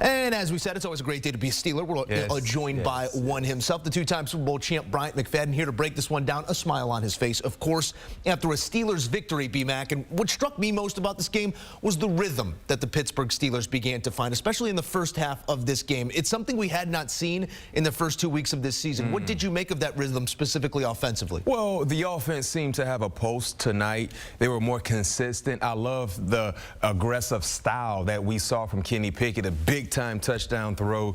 And as we said, it's always a great day to be a Steeler. We're joined by one himself, the two-time Super Bowl champ, Bryant McFadden, here to break this one down, a smile on his face, of course, after a Steelers victory, B-Mac. And what struck me most about this game was the rhythm that the Pittsburgh Steelers began to find, especially in the first half of this game. It's something we had not seen in the first 2 weeks of this season. What did you make of that rhythm, specifically offensively? Well, the offense seemed to have a pulse tonight. They were more consistent. I love the aggressive style that we saw from Kenny Pickett, a big-time touchdown throw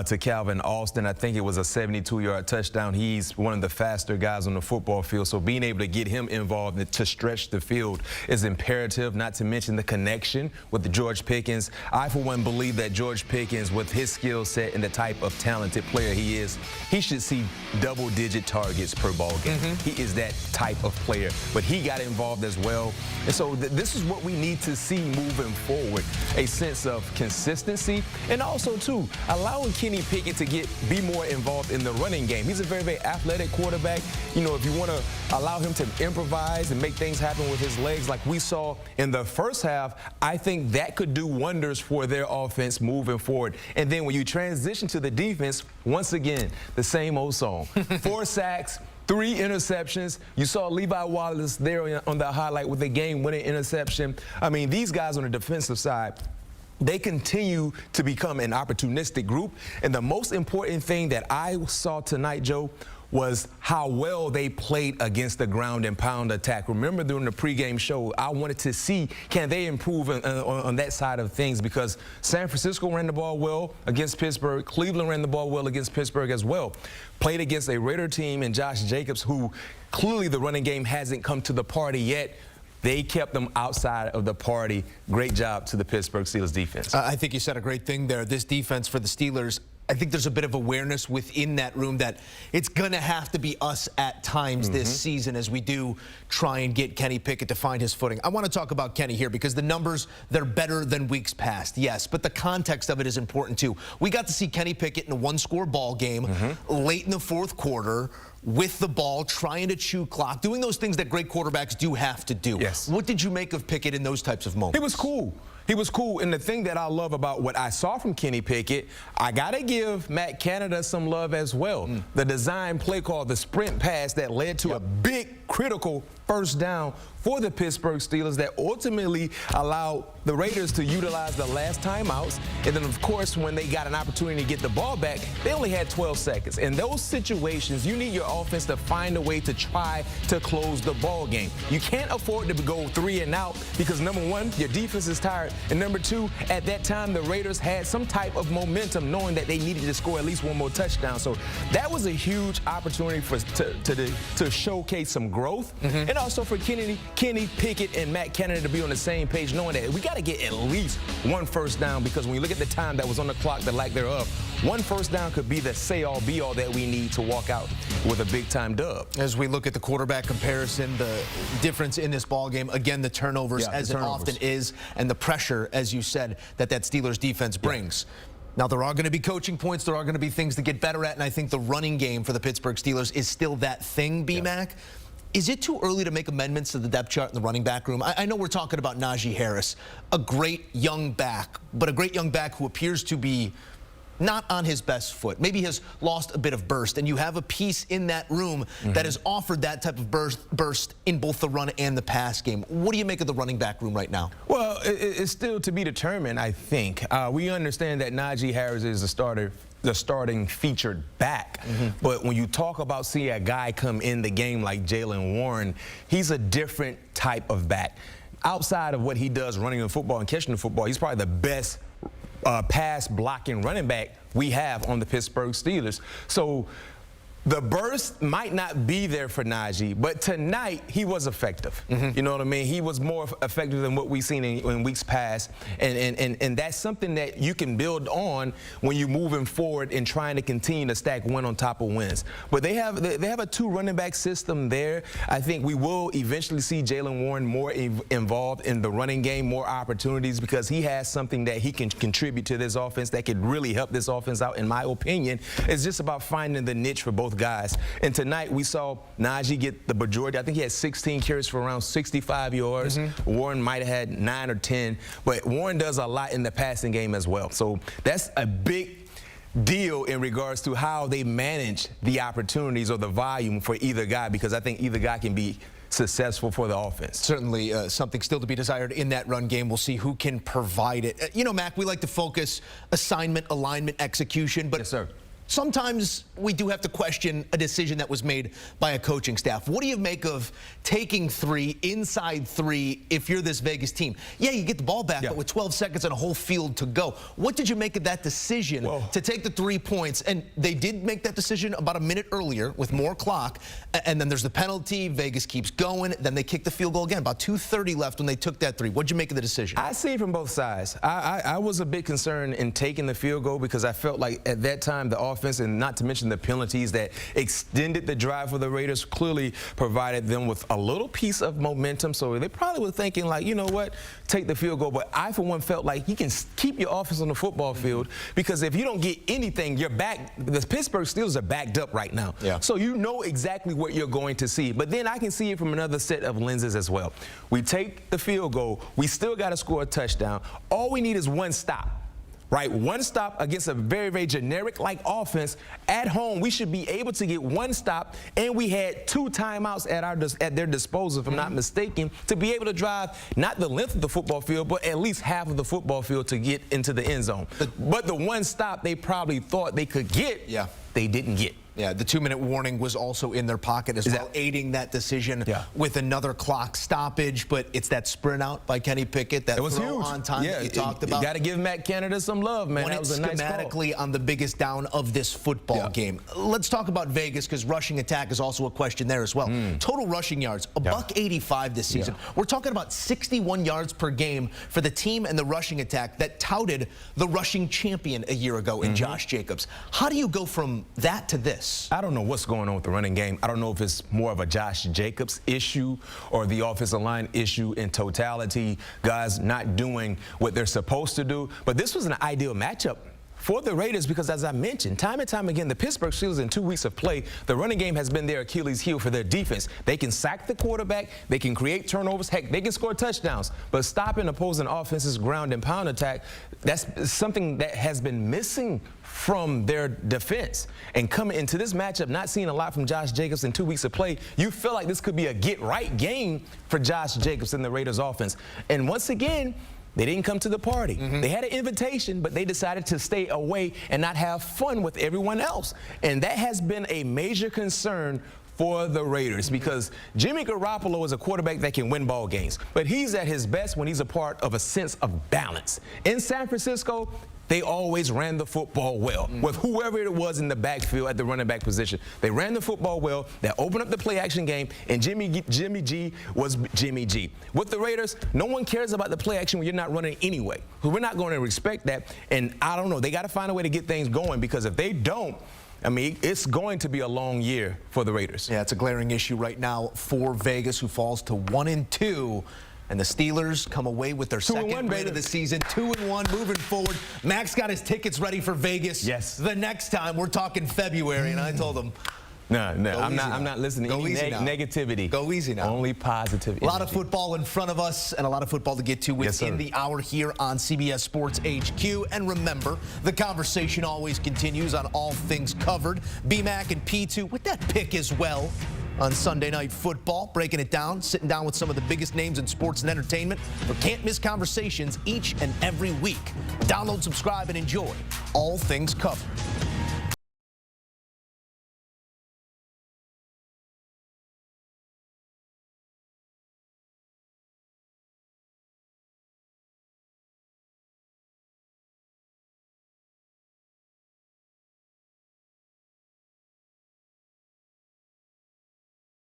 to Calvin Austin. I think it was a 72-yard touchdown. He's one of the faster guys on the football field, so being able to get him involved to stretch the field is imperative, not to mention the connection with George Pickens. I, for one, believe that George Pickens, with his skill set and the type of talented player he is, he should see double-digit targets per ball game. He is that type of player, but he got involved as well. And so this is what we need to see moving forward, a sense of consistency, and also, too, allowing Kenny Pickett to be more involved in the running game. He's a very, very athletic quarterback. You know, if you want to allow him to improvise and make things happen with his legs like we saw in the first half, I think that could do wonders for their offense moving forward. And then when you transition to the defense, once again, the same old song. 4 sacks, 3 interceptions. You saw Levi Wallace there on the highlight with a game-winning interception. I mean, these guys on the defensive side, they continue to become an opportunistic group. And the most important thing that I saw tonight, Joe, was how well they played against the ground and pound attack. Remember, during the pregame show, I wanted to see, can they improve on that side of things, because San Francisco ran the ball well against Pittsburgh. Cleveland ran the ball well against Pittsburgh as well. Played against a Raider team and Josh Jacobs, who clearly the running game hasn't come to the party yet. They kept them outside of the party. Great job to the Pittsburgh Steelers defense. I think you said a great thing there. This defense for the Steelers, I think there's a bit of awareness within that room that it's going to have to be us at times this season as we do try and get Kenny Pickett to find his footing. I want to talk about Kenny here because the numbers, they're better than weeks past, yes, but the context of it is important too. We got to see Kenny Pickett in a one-score ball game late in the fourth quarter with the ball, trying to chew clock, doing those things that great quarterbacks do have to do. Yes. What did you make of Pickett in those types of moments? He was cool. He was cool, and the thing that I love about what I saw from Kenny Pickett, I got to give Matt Canada some love as well. The design play call, the sprint pass that led to a big, critical first down for the Pittsburgh Steelers that ultimately allowed the Raiders to utilize the last timeouts. And then, of course, when they got an opportunity to get the ball back, they only had 12 seconds. In those situations, you need your offense to find a way to try to close the ball game. You can't afford to go 3 and out because, number one, your defense is tired. And number two, at that time, the Raiders had some type of momentum knowing that they needed to score at least one more touchdown. So that was a huge opportunity to showcase some growth. And also for Kenny Pickett and Matt Canada to be on the same page, knowing that we got to get at least 1 first down, because when you look at the time that was on the clock, the lack thereof, 1 first down could be the say-all, be-all that we need to walk out with a big-time dub. As we look at the quarterback comparison, the difference in this ball game, again, the turnovers, as it often is, and the pressure, as you said, that Steelers defense brings. Now, there are going to be coaching points. There are going to be things to get better at, and I think the running game for the Pittsburgh Steelers is still that thing, B-Mac. Is it too early to make amendments to the depth chart in the running back room? I know we're talking about Najee Harris, a great young back, but a great young back who appears to be not on his best foot. Maybe has lost a bit of burst, and you have a piece in that room that has offered that type of burst in both the run and the pass game. What do you make of the running back room right now? Well, it's still to be determined, I think. We understand that Najee Harris is the starting featured back. But when you talk about seeing a guy come in the game like Jaylen Warren, he's a different type of back. Outside of what he does running the football and catching the football, he's probably the best pass blocking running back we have on the Pittsburgh Steelers. So the burst might not be there for Najee, but tonight he was effective. You know what I mean? He was more effective than what we've seen in weeks past, and that's something that you can build on when you're moving forward and trying to continue to stack win on top of wins. But they have a 2 running back system there. I think we will eventually see Jaylen Warren more involved in the running game, more opportunities, because he has something that he can contribute to this offense that could really help this offense out. In my opinion, it's just about finding the niche for both both guys. And tonight we saw Najee get the majority. I think he had 16 carries for around 65 yards. Warren might have had 9 or 10, but Warren does a lot in the passing game as well. So that's a big deal in regards to how they manage the opportunities or the volume for either guy, because I think either guy can be successful for the offense. Certainly something still to be desired in that run game. We'll see who can provide it. You know, Mac, we like to focus assignment, alignment, execution, but yes, sir. Sometimes we do have to question a decision that was made by a coaching staff. What do you make of taking 3, inside 3, if you're this Vegas team? Yeah, you get the ball back, but with 12 seconds and a whole field to go. What did you make of that decision to take the 3 points? And they did make that decision about a minute earlier with more clock. And then there's the penalty. Vegas keeps going. Then they kick the field goal again. About 2:30 left when they took that 3. What did you make of the decision? I see it from both sides. I was a bit concerned in taking the field goal because I felt like at that time the offense, and not to mention the penalties that extended the drive for the Raiders, clearly provided them with a little piece of momentum. So they probably were thinking like, you know what, take the field goal. But I, for one, felt like you can keep your offense on the football field, because if you don't get anything, you're back. The Pittsburgh Steelers are backed up right now. So you know exactly what you're going to see. But then I can see it from another set of lenses as well. We take the field goal. We still got to score a touchdown. All we need is one stop. Right, one stop against a very, very generic-like offense. At home, we should be able to get one stop, and we had 2 timeouts at their disposal, if I'm not mistaken, to be able to drive not the length of the football field, but at least half of the football field to get into the end zone. But the one stop they probably thought they could get, they didn't get. Yeah, the 2-minute warning was also in their pocket as well, aiding that decision with another clock stoppage. But it's that sprint out by Kenny Pickett, that throw on time that you talked about. You got to give Matt Canada some love, man. That was a nice call. Schematically on the biggest down of this football game. Let's talk about Vegas, because rushing attack is also a question there as well. Total rushing yards, $185 this season. We're talking about 61 yards per game for the team and the rushing attack that touted the rushing champion a year ago in Josh Jacobs. How do you go from that to this? I don't know what's going on with the running game. I don't know if it's more of a Josh Jacobs issue or the offensive line issue in totality, guys not doing what they're supposed to do. But this was an ideal matchup for the Raiders because, as I mentioned, time and time again, the Pittsburgh Steelers in 2 weeks of play, the running game has been their Achilles heel for their defense. They can sack the quarterback, they can create turnovers, heck, they can score touchdowns. But stopping opposing offenses' ground and pound attack, that's something that has been missing from their defense. And coming into this matchup, not seeing a lot from Josh Jacobs in 2 weeks of play, you feel like this could be a get-right game for Josh Jacobs and the Raiders offense. And once again, they didn't come to the party. They had an invitation, but they decided to stay away and not have fun with everyone else. And that has been a major concern for the Raiders, because Jimmy Garoppolo is a quarterback that can win ball games, but he's at his best when he's a part of a sense of balance. In San Francisco, they always ran the football well with whoever it was in the backfield at the running back position. They ran the football well. They opened up the play action game, and Jimmy G was Jimmy G. With the Raiders, no one cares about the play action when you're not running anyway. So we're not going to respect that. And I don't know. They got to find a way to get things going, because if they don't, I mean, it's going to be a long year for the Raiders. Yeah, it's a glaring issue right now for Vegas, who falls to 1-2. And the Steelers come away with their second win of the season, 2-1, moving forward. Max got his tickets ready for Vegas. Yes. The next time, we're talking February, and I told him, no, I'm not listening to any negativity. Go easy now. Only positive energy. A lot of football in front of us and a lot of football to get to within the hour here on CBS Sports HQ. And remember, the conversation always continues on all things covered. B-Mac and P2 with that pick as well on Sunday Night Football, breaking it down, sitting down with some of the biggest names in sports and entertainment for can't-miss conversations each and every week. Download, subscribe, and enjoy All Things Covered.